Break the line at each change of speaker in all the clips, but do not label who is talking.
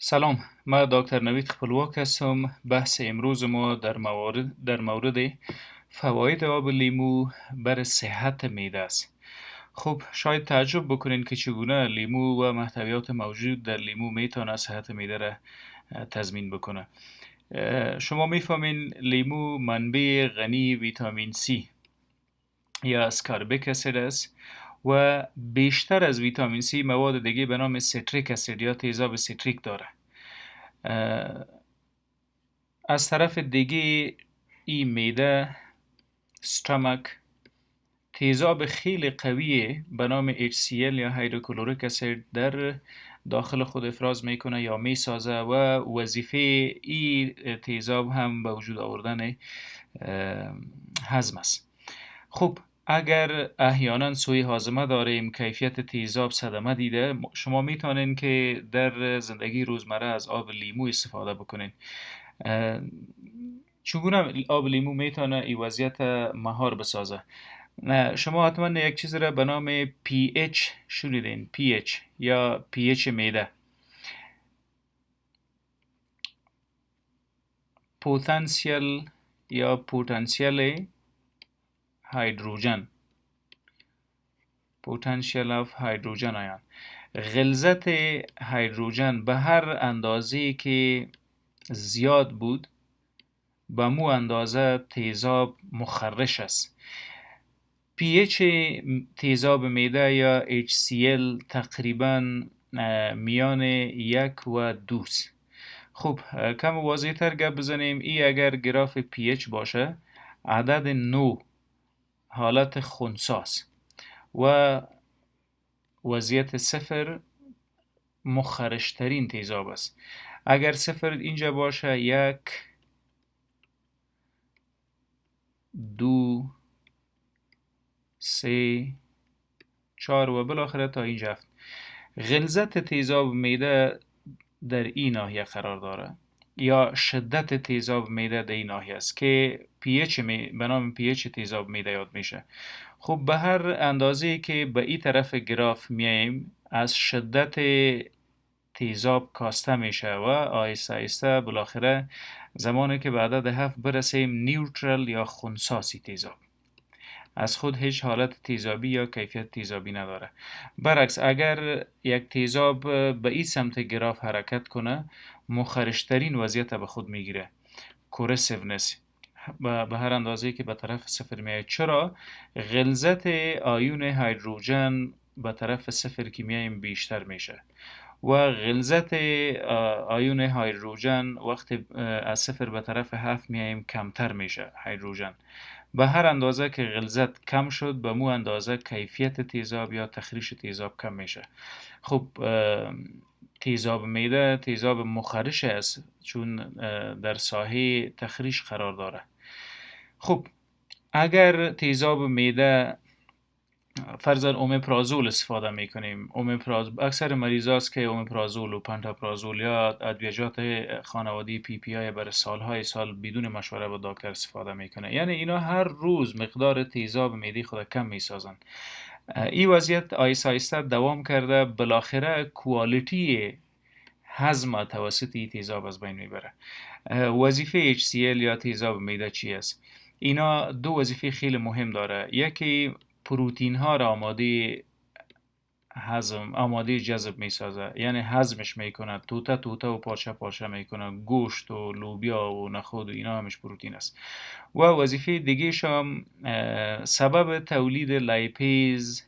سلام، من دکتر نوید خپلواک هستم. بحث امروز ما در مورد فواید آب لیمو بر صحت معده است. خب شاید تعجب بکنین که چگونه لیمو و محتویات موجود در لیمو میتونه صحت معده را تضمین بکنه. شما میفهمین لیمو منبع غنی ویتامین C یا اسکاربیک اسید است و بیشتر از ویتامین C مواد دیگه به نام سیتریک اسید یا تیزاب سیتریک داره. از طرف دیگه این معده ستامک تیزاب خیلی قویه به نام HCl یا هیدروکلوریک اسید در داخل خود افراز میکنه یا میسازه و وظیفه این تیزاب هم به وجود آوردن هضم است. خب اگر احیانا سوء هاضمه داریم، کیفیت تیزاب صدمه دیده، شما میتونین که در زندگی روزمره از آب لیمو استفاده بکنین. چگونه آب لیمو میتونه این وضعیت مهار بسازه؟ شما حتما یک چیز را به نام pH شنیدین، pH یا pH معده، پتانسیل یا پتانسیل هیدروژن، potential of hydrogen ion. غلظت هیدروژن به هر اندازه که زیاد بود به مو اندازه تیزاب مخرش است. pH تیزاب معده یا HCl تقریبا میان 1 و 2 است. خب کم واضح تر گپ بزنیم. ای اگر گراف pH باشه، عدد 9 حالت خنثاست و وضعیت 0 مخرشترین تیزاب است. اگر 0 اینجا باشه، 1 2 3 4 و بالاخره تا اینجا 7. غلظت تیزاب معده در این ناحیه قرار داره یا شدت تیزاب معده در این ناحیه است که pH به نام pH تیزاب معده یاد میشه. خب به هر اندازه که به این طرف گراف میاییم، از شدت تیزاب کاسته میشه و آهسته آهسته بالاخره زمانی که به عدد 7 برسیم، نیوترال یا خنثی تیزاب از خود هیچ حالت تیزابی یا کیفیت تیزابی نداره. برعکس اگر یک تیزاب به این سمت گراف حرکت کنه، مخرشترین وضعیت به خود میگیره، کورسیونس، به هر اندازه‌ای که به طرف 0 میاد. چرا؟ غلظت آیون هیدروژن به طرف 0 که میایم بیشتر میشه و غلظت آیون هیدروژن وقتی از 0 به طرف 7 میایم کمتر میشه هیدروژن. به هر اندازه که غلظت کم شد، به مو اندازه کیفیت تیزاب یا تخریش تیزاب کم میشه. خب تیزاب معده تیزاب مخرش است چون در ساحه تخریش قرار داره. خب اگر تیزاب معده فرضاً اومپرازول استفاده میکنیم، اکثر مریض هاست که اومپرازول و پنتاپرازول یا ادویجات خانوادی PPI برای سالهای سال بدون مشوره با دکتر استفاده میکنه. یعنی اینا هر روز مقدار تیزاب معده خود کم میسازن. این وضعیت آیسته آیسته دوام کرده، بالاخره کوالیتی هضم توسط این تیزاب از بین میبره. وظیفه HCl یا تیزاب معده چی است؟ اینا دو وظیفه خیلی مهم داره. یکی پروتین ها را آماده جذب میسازه، یعنی هضمش میکنه، توته و پارچه پارچه میکنه. گوشت و لوبیا و نخود و اینا همش پروتین است. و وظیفه دیگه هم سبب تولید لیپیز،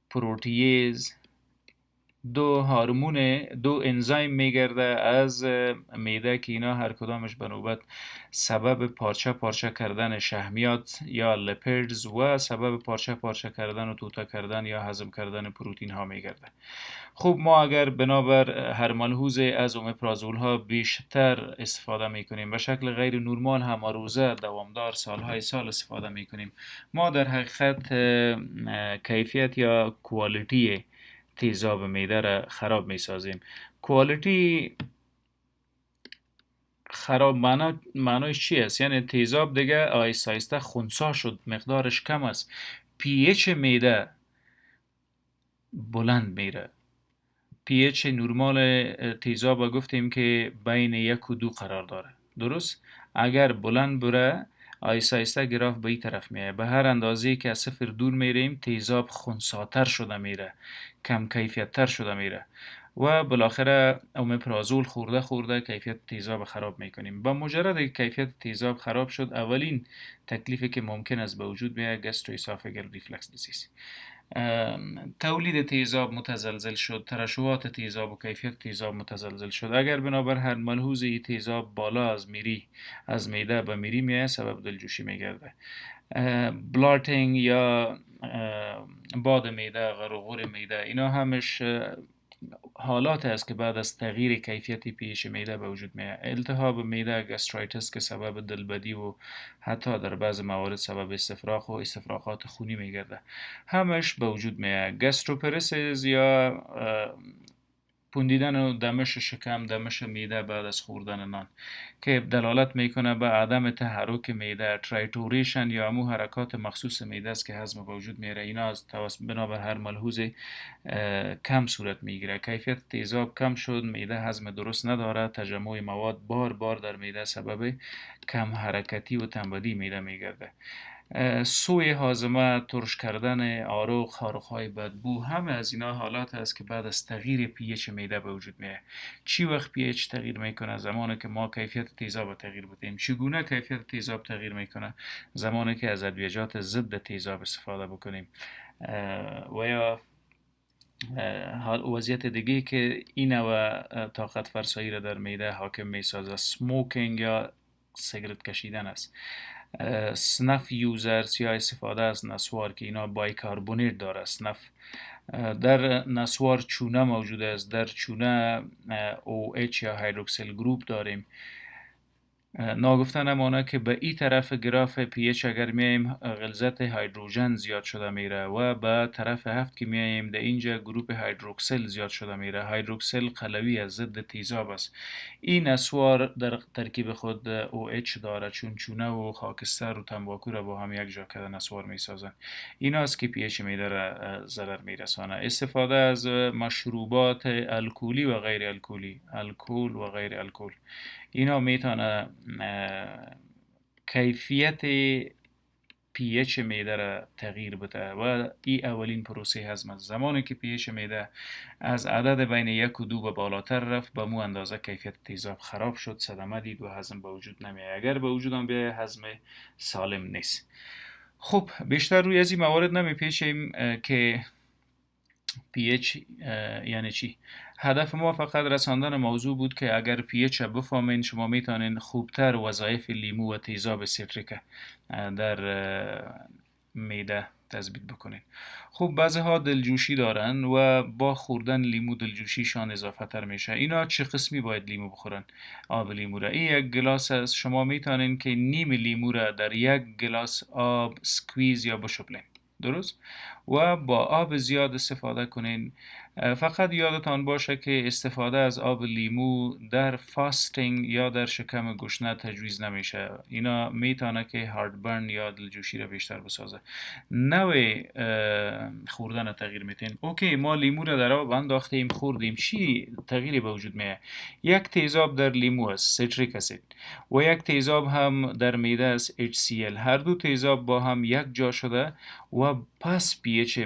پروتئیز، دو انزایم میگرده از معده که اینا هر کدامش به نوبت سبب پارچه پارچه کردن شحمیات یا لیپیدز و سبب پارچه پارچه کردن و توته کردن یا هضم کردن پروتین ها میگرده. خب ما اگر بنابر هر ملحوظه از اومپرازول ها بیشتر استفاده میکنیم، به شکل غیر نورمال هم روزه دوامدار سالهای سال استفاده میکنیم، ما در حقیقت کیفیت یا کوالیتی تیزاب معده را خراب میسازیم. کوالیتی خراب معنایش چی است؟ یعنی تیزاب دیگه آیسته آیسته خنثی شد، مقدارش کم است، pH معده بلند میره، پی اچ نورمال تیزاب گفتیم که بین 1 و 2 قرار داره. درست؟ اگر بلند بره آیسته آیسته گراف به این طرف میه. به هر اندازه که از صفر دور میریم تیزاب خنثاتر شده میره، کم کیفیت تر شده میره و بالاخره اومپرازول خورده خورده کیفیت تیزاب خراب میکنیم. با مجرد که کیفیت تیزاب خراب شد اولین تکلیفی که ممکن است به وجود بیاید گاسترواسوفاگال ریفلکس دیزیز. تولید تیزاب متزلزل شد، ترشحات تیزاب و کیفیت تیزاب متزلزل شد. اگر بنابر هر ملحوظی تیزاب بالا از معده به میری میاد سبب دلجوشی میگرده. بلارتینگ یا باد معده، غرغور معده، اینا همش حالات است که بعد از تغییر کیفیت پیش معده به وجود میاد. التهاب معده، گاسترایتس که سبب دلبدی و حتی در بعض موارد سبب استفراغ و استفراغات خونی میگرده، همش به وجود میاد. گاستروپرسیز یا پوندیدن و دمش شکم، دمش معده بعد از خوردن نان که دلالت میکنه به عدم تحرک معده، ترایتوریشن یا همو حرکات مخصوص معده است که هضم به وجود میاره. اینا از بنابر هر ملحوظ کم صورت میگیره. کیفیت تیزاب کم شد، معده هضم درست نداره، تجمع مواد بار بار در معده سبب کم حرکتی و تنبلی معده میگرده. سوی هاضمه، ترش کردن آروغ، خاروخ‌های بدبو، همه از اینا حالات است که بعد از تغییر پی اچ معده به وجود میاد. چی وقت پی اچ تغییر میکنه؟ زمانی که ما کیفیت تیزاب تغییر بدیم. چگونه کیفیت تیزاب تغییر میکنه؟ زمانی که از ادویجات ضد تیزاب استفاده بکنیم و یا وضعیت دیگه که این و طاقت فرسایی را در معده حاکم میسازه سموکینگ یا سیگرت کشیدن است. سنف یوزرز یا استفاده از نسوار که اینا بایکاربونیت داره. سنف در نسوار چونه موجود است. در چونه OH یا هیدروکسیل گروپ داریم. ناگفته نمانه که به این طرف گراف پی اچ اگر میایم غلظت هیدروژن زیاد شده میره و به طرف 7 که میایم در اینجا گروپ هیدروکسیل زیاد شده میره. هیدروکسیل قلوی از ضد تیزاب است. این نسوار در ترکیب خود OH داره چون چونه و خاکستر و تنباکو را با هم یک جا کرده نسوار میسازن. اینا است که پی اچ معده را ضرر میرسانه. استفاده از مشروبات الکلی و غیر الکلی، الکل و غیر الکل، اینا میتونه کیفیت پی اچ معده را تغییر بده و این اولین پروسه هضم است. زمانی که پی اچ معده از عدد بین 1 و 2 به بالاتر رفت به مو اندازه کیفیت تیزاب خراب شد، صدمه دید و هضم به وجود نمیاد. اگر به وجود هم بیاید هضم سالم نیست. خب بیشتر روی از این موارد نمیپیچیم که پی اچ یعنی چی. هدف ما فقط رساندن موضوع بود که اگر پی اچ بفهمین شما میتونین خوبتر وظایف لیمو و تیزاب سیتریک در معده تثبیت بکنین. خب بعضی ها دلجوشی دارن و با خوردن لیمو دلجوشیشان اضافه تر میشه. اینا چه قسمی باید لیمو بخورن؟ آب لیمو را. این یک گلاس است. شما میتونین که نیم لیمو را در یک گلاس آب سکویز یا بشپلین. درست؟ و با آب زیاد استفاده کنین. فقط یادتان باشه که استفاده از آب لیمو در فاستینگ یا در شکم گشنه تجویز نمیشه. اینا میتونه که هارتبرن یا دلجوشی را بیشتر بسازه. نوع خوردن تغییر میتین. اوکی ما لیمو را در آب انداختیم خوردیم، چی تغییری به وجود میاد؟ یک تیزاب در لیمو است، سیتریک اسید، و یک تیزاب هم در معده است، HCl. هر دو تیزاب با هم یک جا شده و پس پی اچ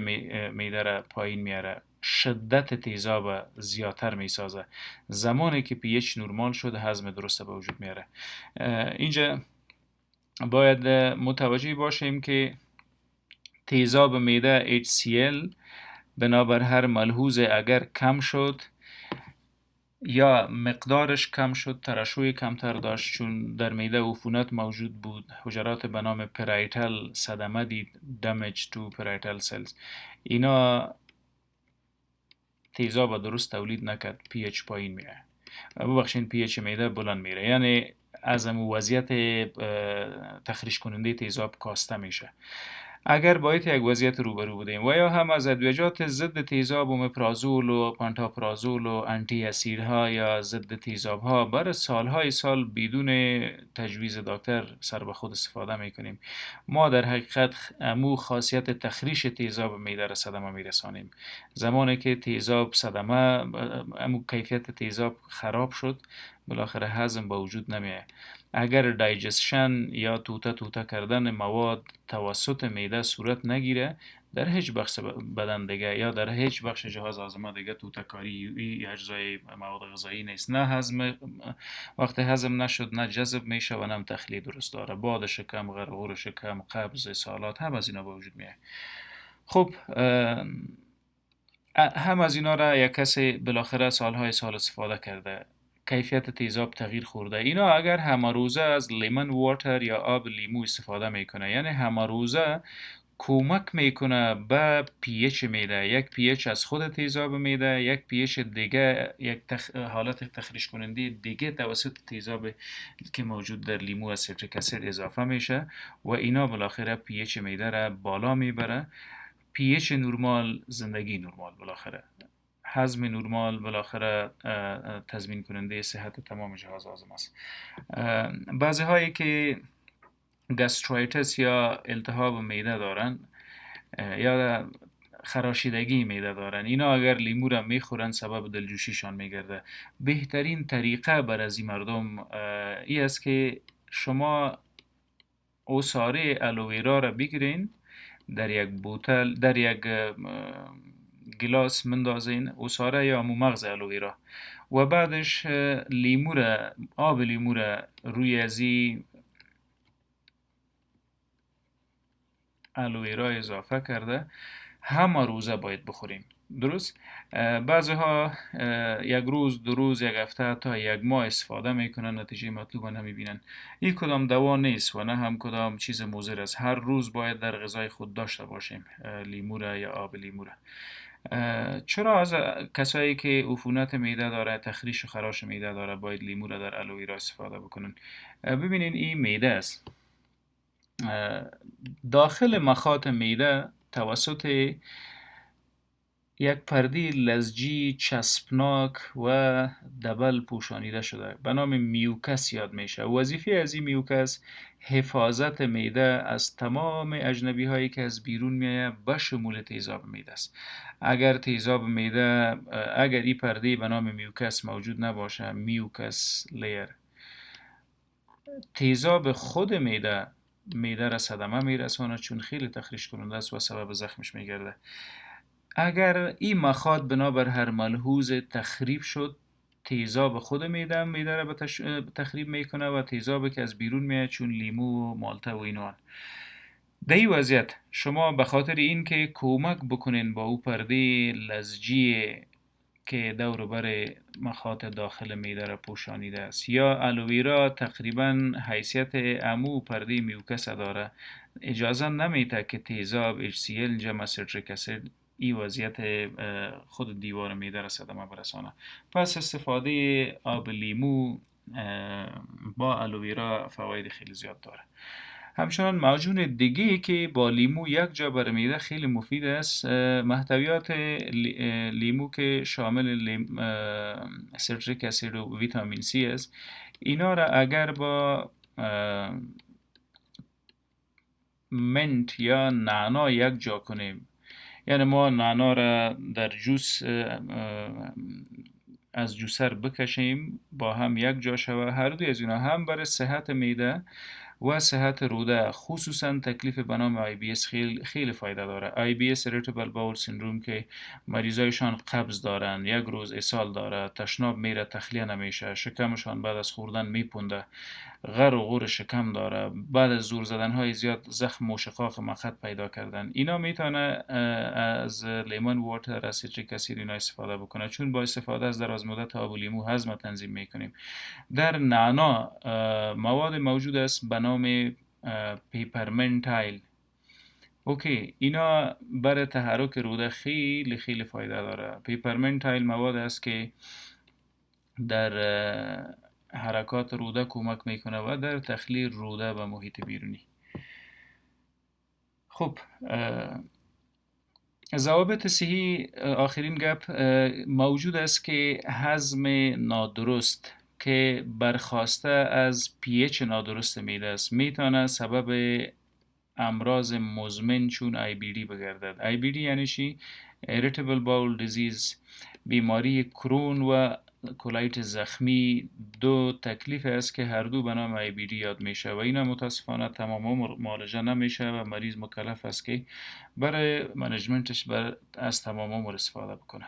معده را پایین میاره، شدت تیزاب زیادتر میسازه. زمانی که پی اچ نورمال شده هضم درست به وجود میاره. اینجا باید متوجه باشیم که تیزاب معده HCl بنابر هر ملحوظ اگر کم شد یا مقدارش کم شد، ترشح کمتر داشت چون در معده عفونت موجود بود، حجرات به نام پرایتل صدمه دید، damage to parietal cells، اینا تیزاب درست تولید نکرد، پی اچ پایین میره. ببخشید پی اچ معده بلند میره، یعنی از وضعیت تخریش کننده تیزاب کاسته میشه. اگر با یک وضعیت روبرو بودیم و یا هم از ادویجات ضد تیزاب و مپرازول و پانتاپرازول و آنتی اسیدها یا ضد تیزابها برای سالهای سال بدون تجویز دکتر سر به خود استفاده میکنیم. ما در حقیقت امو خاصیت تخریش تیزاب معده را صدمه میرسانیم. زمانی که تیزاب صدمه امو کیفیت تیزاب خراب شد، بالاخره هضم به وجود نمیه. اگر دایجستشن یا توته کردن مواد توسط معده صورت نگیره، در هیچ بخش بدن دیگه یا در هیچ بخش جهاز هاضمه دیگه توته کاری یا اجزای مواد غذایی نیست. نه هضم، وقتی هضم نشد نه جذب میشه و نه تخلیه درست داره. باد شکم، غرغور شکم، قبض، اسهالات، هم از اینا به وجود میاد. خب هم از اینا را یک کسی بالاخره سالهای سال استفاده کرده، کیفیت تیزاب تغییر خورده. اینا اگر همه روزه از لیمون واتر یا آب لیمو استفاده میکنه، یعنی همه روزه کمک میکنه به پیچ میده، یک پیچ از خود تیزاب میده، یک پیچ دیگه، یک حالت تخریش کننده دیگه توسط تیزاب که موجود در لیمو از سیتریک اسید اضافه میشه و اینا بالاخره پیچ میده را بالا میبره. پیچ نورمال زندگی نورمال، بالاخره هضم نورمال بالاخره تضمین کننده صحت تمام جهاز هاضمه است. بعضی هایی که گاسترایتس یا التهاب معده دارن یا خراشیدگی معده دارن، اینا اگر لیمو را میخورن سبب دلجوشیشان میگرده. بهترین طریقه برای از این مردم ای است که شما عصاره الوویرا را بگیرین، در یک بوتل، در یک گلاس مندازین عصاره یا مغز الوویرا و بعدش لیمو را، آب لیمو را روی ازی الوویرا اضافه کرده همه روزه باید بخوریم. درست؟ بعضی ها یک روز، دو روز، یک هفته تا یک ماه استفاده میکنن، نتیجه مطلوب نمیبینن. این کدام دوا نیست و نه هم کدام چیز مضر است. هر روز باید در غذای خود داشته باشیم لیمو را یا آب لیمو را. چرا از کسایی که عفونت معده داره، تخریش و خراش معده داره، باید لیمو را در الوویرا استفاده بکنن؟ ببینین این معده است. داخل مخاط معده توسط یک پرده لزجی چسبناک و دبل پوشانیده شده به نام میوکس یاد میشه. وظیفه از این میوکس حفاظت معده از تمام اجنبی هایی که از بیرون میایه به شمول تیزاب معده است. اگر تیزاب معده، اگر این پرده به نام میوکس موجود نباشه، میوکس لیر، تیزاب خود معده را صدمه میرسانه چون خیلی تخریش کننده است و سبب زخمش میگرده. اگر این مخاط بنابر هر ملحوظ تخریب شد، تیزاب خود معده را به تخریب میکنه و تیزابی که از بیرون میاد چون لیمو و مالته و اینوان. در این وضعیت شما به خاطر این که کمک بکنین با او پرده لزجی که دور بر مخاط داخل معده را پوشانیده است، یا الوویرا تقریبا حیثیت امو پرده میوکس داره، اجازه نمیده که تیزاب HCl جمع سیتریک اسید این وضعیت خود دیوار معده را صدمه برسانه. پس استفاده آب لیمو با الوویرا فواید خیلی زیاد داره. همچنان معجون دیگه که با لیمو یک جا برای معده خیلی مفید است، محتویات لیمو که شامل سیتریک اسید و ویتامین C است. اینا را اگر با منت یا نعنا یک جا کنیم، یعنی ما نعنا را در جوس از جوسر بکشیم با هم یک جا شود، هر دوی از اینا هم برای صحت معده و صحت روده، خصوصا تکلیف به نام IBS خیلی فایده داره. IBS Irritable Bowel Syndrome که مریضایشان قبض دارن، یک روز اسهال داره، تشناب میره، تخلیه نمیشه، شکمشان بعد از خوردن میپونده، غر و غور شکم داره، بعد از زور زدن های زیاد زخم و شقاق مخط پیدا کردن، اینا میتونه از لیمون واتر، از سیتریک اسید اینا استفاده بکنه، چون با استفاده از دراز مدت آب و لیمو هضم تنظیم میکنیم. در نعنا مواد موجود است به نام پیپرمنتایل. اوکی، اینا برای تحرک روده خیلی خیلی فایده داره. پیپرمنتایل مواد است که در حرکات روده کمک میکنه و در تخلیه روده و محیط بیرونی. خب ضوابط صحی، آخرین گپ موجود است که هضم نادرست که برخواسته از پیچ نادرست معده است میتونه سبب امراض مزمن چون IBD بگردد. IBD یعنی چی؟ Irritable Bowel Disease، بیماری کرون و کولایت زخمی دو تکلیف است که هر دو به نام IBD یاد میشه و اینا متاسفانه تمام عمر معالجه نمیشه و مریض مکلف است که برای منیجمنتش از تمام عمر استفاده بکنه.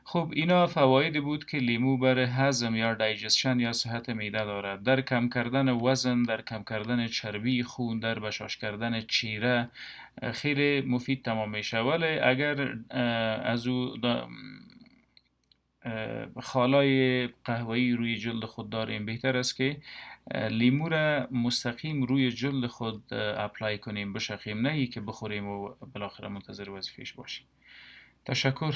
خب اینا فوایدی بود که لیمو برای هضم یا دایجستشن یا صحت معده دارد. در کم کردن وزن، در کم کردن چربی خون، در بشاش کردن چیره خیلی مفید تمام میشه. ولی اگر از او خالای قهوه‌ای روی جلد خود داریم بهتر است که لیمو را مستقیم روی جلد خود اپلای کنیم، بشخیم، نه ای که بخوریم و بالاخره منتظر وظیفه‌اش باشیم. تشکر.